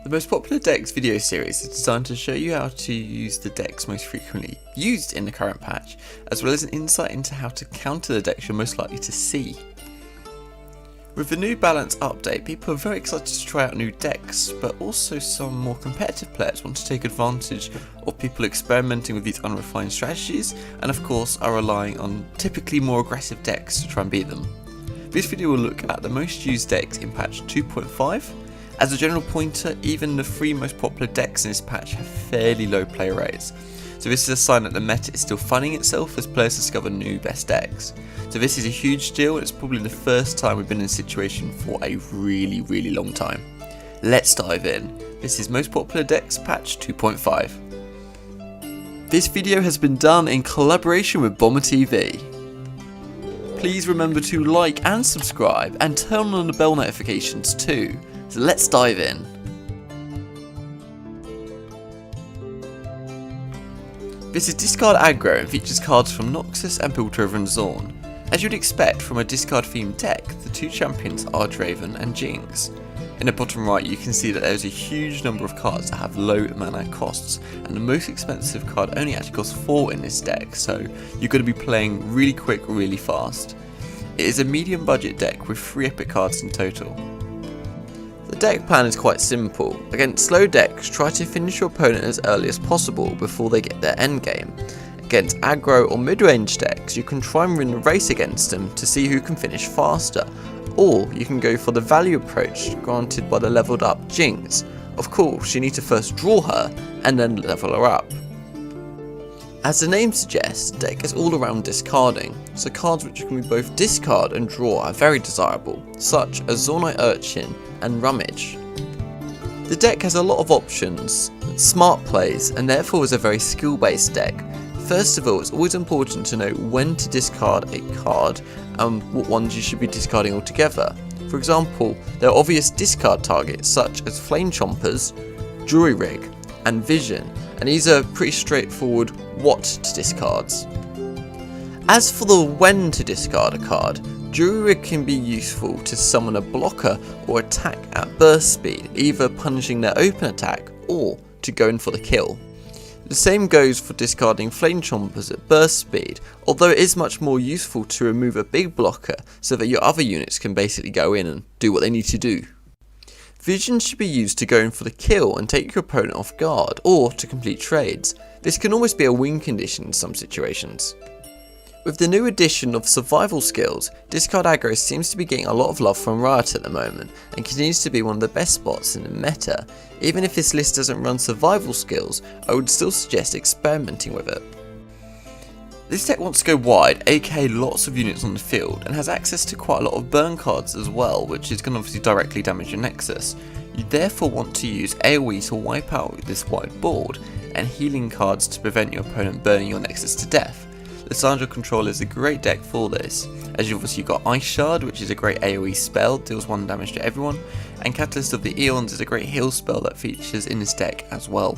The Most Popular Decks video series is designed to show you how to use the decks most frequently used in the current patch, as well as an insight into how to counter the decks you're most likely to see. With the new balance update, people are very excited to try out new decks, but also some more competitive players want to take advantage of people experimenting with these unrefined strategies, and of course are relying on typically more aggressive decks to try and beat them. This video will look at the most used decks in patch 2.5. As a general pointer, even the 3 most popular decks in this patch have fairly low player rates, so this is a sign that the meta is still funding itself as players discover new best decks. So this is a huge deal, and it's probably the first time we've been in a situation for a really long time. Let's dive in. This is Most Popular Decks patch 2.5. This video has been done in collaboration with Bomber TV. Please remember to like and subscribe, and turn on the bell notifications too. So let's dive in. This is Discard Aggro and features cards from Noxus and Piltover Zorn. As you'd expect from a discard themed deck, the 2 champions are Draven and Jinx. In the bottom right you can see that there's a huge number of cards that have low mana costs, and the most expensive card only actually costs 4 in this deck, so you're going to be playing really quick, really fast. It is a medium budget deck with 3 epic cards in total. The deck plan is quite simple. Against slow decks, try to finish your opponent as early as possible before they get their endgame. Against aggro or mid-range decks, you can try and win the race against them to see who can finish faster, or you can go for the value approach granted by the leveled up Jinx. Of course, you need to first draw her and then level her up. As the name suggests, the deck is all around discarding, so cards which you can both discard and draw are very desirable, such as Zornite Urchin and Rummage. The deck has a lot of options, smart plays, and therefore is a very skill based deck. First of all, it's always important to know when to discard a card and what ones you should be discarding altogether. For example, there are obvious discard targets such as Flame Chompers, Jury Rig, and Vision, and these are pretty straightforward what to discard. As for the when to discard a card, Jury Rig can be useful to summon a blocker or attack at burst speed, either punishing their open attack or to go in for the kill. The same goes for discarding Flame Chompers at burst speed, although it is much more useful to remove a big blocker so that your other units can basically go in and do what they need to do. Vision should be used to go in for the kill and take your opponent off guard, or to complete trades. This can almost be a win condition in some situations. With the new addition of survival skills, Discard Aggro seems to be getting a lot of love from Riot at the moment, and continues to be one of the best spots in the meta. Even if this list doesn't run survival skills, I would still suggest experimenting with it. This deck wants to go wide, aka lots of units on the field, and has access to quite a lot of burn cards as well, which is going to obviously directly damage your Nexus. You therefore want to use AoE to wipe out this wide board, and healing cards to prevent your opponent burning your Nexus to death. Lissandra Control is a great deck for this, as you've obviously got Ice Shard, which is a great AoE spell, deals 1 damage to everyone, and Catalyst of the Eons is a great heal spell that features in this deck as well.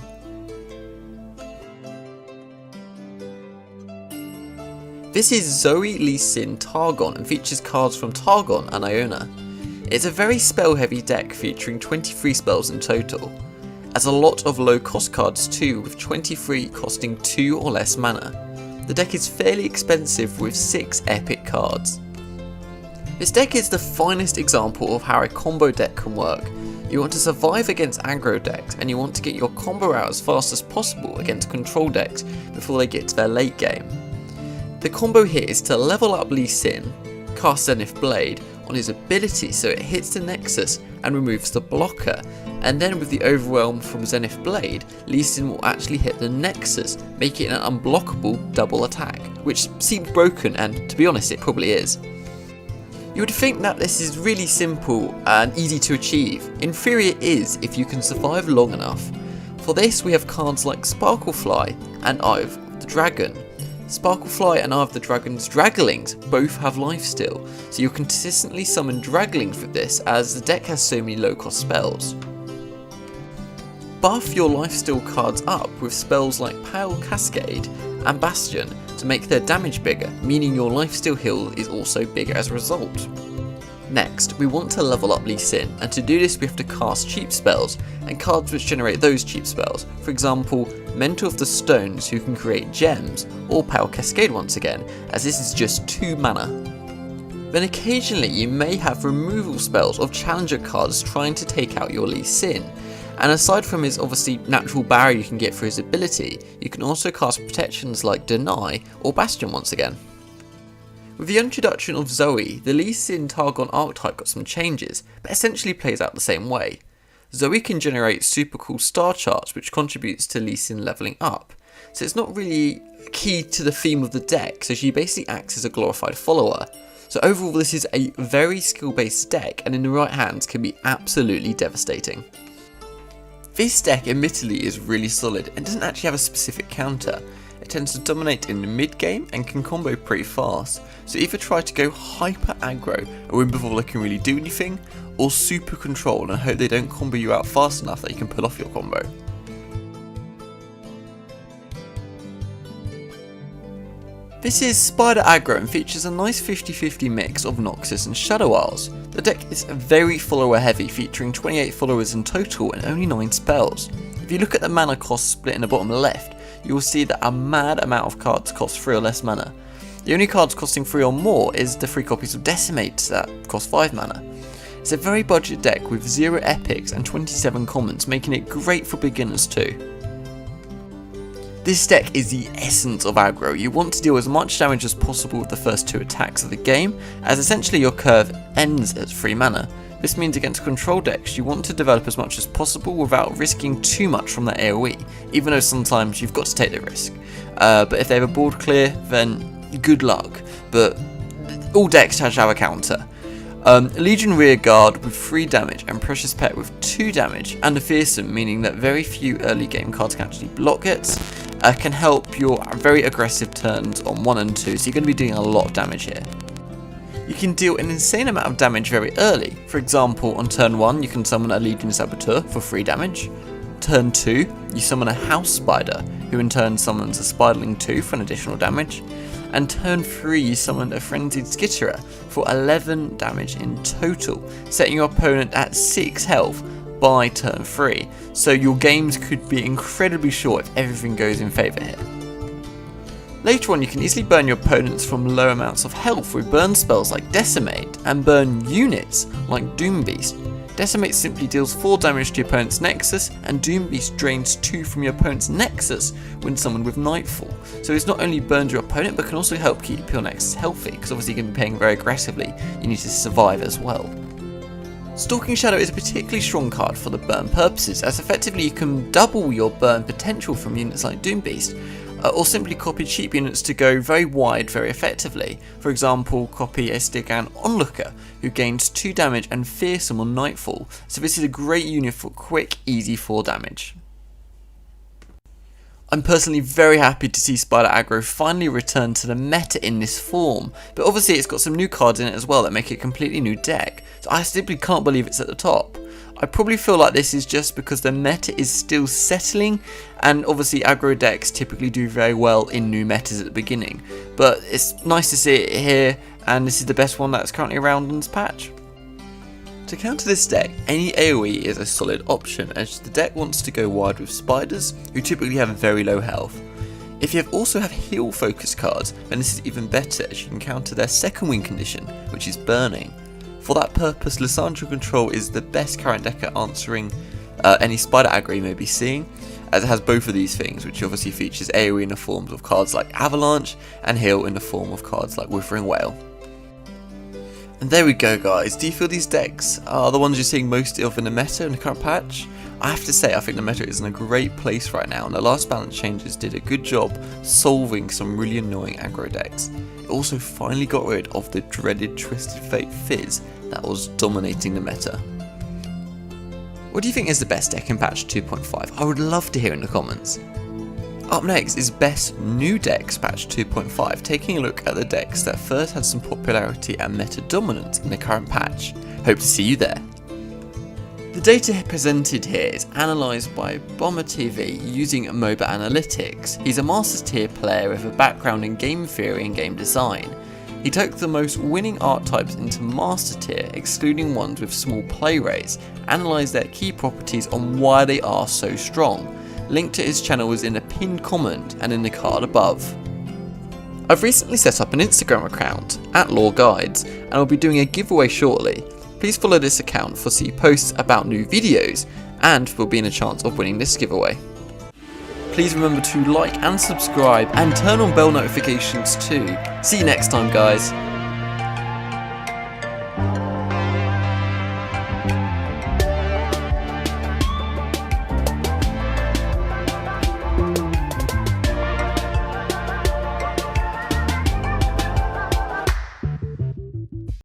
This is Zoe Lee Sin Targon and features cards from Targon and Iona. It's a very spell heavy deck featuring 23 spells in total. Has a lot of low cost cards too, with 23 costing 2 or less mana. The deck is fairly expensive with 6 epic cards. This deck is the finest example of how a combo deck can work. You want to survive against aggro decks, and you want to get your combo out as fast as possible against control decks before they get to their late game. The combo here is to level up Lee Sin, cast Zenith Blade on his ability so it hits the Nexus and removes the blocker, and then with the Overwhelm from Zenith Blade, Lee Sin will actually hit the Nexus, making it an unblockable double attack, which seems broken, and to be honest it probably is. You would think that this is really simple and easy to achieve. In theory it is, if you can survive long enough. For this we have cards like Sparklefly and Eye of the Dragon. Sparklefly and Eye of the Dragon's Draglings both have lifesteal, so you'll consistently summon Draglings with this as the deck has so many low cost spells. Buff your lifesteal cards up with spells like Pale Cascade and Bastion to make their damage bigger, meaning your lifesteal heal is also bigger as a result. Next, we want to level up Lee Sin, and to do this we have to cast cheap spells, and cards which generate those cheap spells. For example, Mentor of the Stones, who can create gems, or Power Cascade once again, as this is just 2 mana. Then occasionally you may have removal spells of challenger cards trying to take out your Lee Sin, and aside from his obviously natural barrier you can get for his ability, you can also cast protections like Deny or Bastion once again. With the introduction of Zoe, the Lee Sin Targon archetype got some changes, but essentially plays out the same way. Zoe can generate super cool star charts which contributes to Lee Sin leveling up, so it's not really key to the theme of the deck, so she basically acts as a glorified follower. So overall this is a very skill based deck, and in the right hands can be absolutely devastating. This deck admittedly is really solid and doesn't actually have a specific counter. It tends to dominate in the mid game and can combo pretty fast, so either try to go hyper aggro and win before they can really do anything, or super control and hope they don't combo you out fast enough that you can pull off your combo. This is Spider Aggro and features a nice 50-50 mix of Noxus and Shadow Isles. The deck is very follower heavy, featuring 28 followers in total and only 9 spells. If you look at the mana cost split in the bottom left, you will see that a mad amount of cards cost 3 or less mana. The only cards costing 3 or more is the 3 copies of Decimate that cost 5 mana. It's a very budget deck with 0 epics and 27 commons, making it great for beginners too. This deck is the essence of aggro. You want to deal as much damage as possible with the first 2 attacks of the game, as essentially your curve ends at 3 mana. This means against control decks you want to develop as much as possible without risking too much from their AoE, even though sometimes you've got to take the risk. But if they have a board clear, then good luck, but all decks tend to have a counter. Legion Rearguard with 3 damage and Precious Pet with 2 damage, and a Fearsome, meaning that very few early game cards can actually block it, can help your very aggressive turns on 1 and 2, so you're going to be doing a lot of damage here. You can deal an insane amount of damage very early. For example, on turn 1 you can summon a Legion Saboteur for 3 damage. Turn 2 you summon a House Spider, who in turn summons a Spiderling 2 for an additional damage. And turn 3 you summon a Frenzied Skitterer for 11 damage in total, setting your opponent at 6 health by turn 3, so your games could be incredibly short if everything goes in favour here. Later on you can easily burn your opponents from low amounts of health with burn spells like Decimate, and burn units like Doom Beast. Decimate simply deals 4 damage to your opponent's Nexus, and Doom Beast drains 2 from your opponent's Nexus when summoned with Nightfall. So it's not only burns your opponent but can also help keep your Nexus healthy, because obviously you're going to be playing very aggressively, you need to survive as well. Stalking Shadow is a particularly strong card for the burn purposes, as effectively you can double your burn potential from units like Doom Beast, or simply copy cheap units to go very wide very effectively. For example, copy a Stygian Onlooker, who gains 2 damage and Fearsome on Nightfall, so this is a great unit for quick, easy 4 damage. I'm personally very happy to see Spider Aggro finally return to the meta in this form, but obviously it's got some new cards in it as well that make it a completely new deck, so I simply can't believe it's at the top. I probably feel like this is just because the meta is still settling, and obviously aggro decks typically do very well in new metas at the beginning, but it's nice to see it here, and this is the best one that's currently around in this patch. To counter this deck, any AoE is a solid option, as the deck wants to go wide with spiders, who typically have very low health. If you also have heal focus cards, then this is even better, as you can counter their second win condition, which is burning. For that purpose, Lissandra Control is the best current deck at answering any spider aggro you may be seeing, as it has both of these things, which obviously features AoE in the forms of cards like Avalanche, and heal in the form of cards like Withering Whale. And there we go guys, do you feel these decks are the ones you're seeing most of in the meta in the current patch? I have to say I think the meta is in a great place right now, and the last balance changes did a good job solving some really annoying aggro decks. It also finally got rid of the dreaded Twisted Fate Fizz that was dominating the meta. What do you think is the best deck in patch 2.5? I would love to hear in the comments. Up next is Best New Decks patch 2.5, taking a look at the decks that first had some popularity and meta dominance in the current patch. Hope to see you there. The data presented here is analysed by Bomber TV using MOBA Analytics. He's a Masters tier player with a background in game theory and game design. He took the most winning archetypes into Master Tier, excluding ones with small play rates, analysed their key properties on why they are so strong. Link to his channel is in a pinned comment and in the card above. I've recently set up an Instagram account, @LoreGuides, and I'll be doing a giveaway shortly. Please follow this account for see posts about new videos, and will be in a chance of winning this giveaway. Please remember to like and subscribe and turn on bell notifications too. See you next time guys.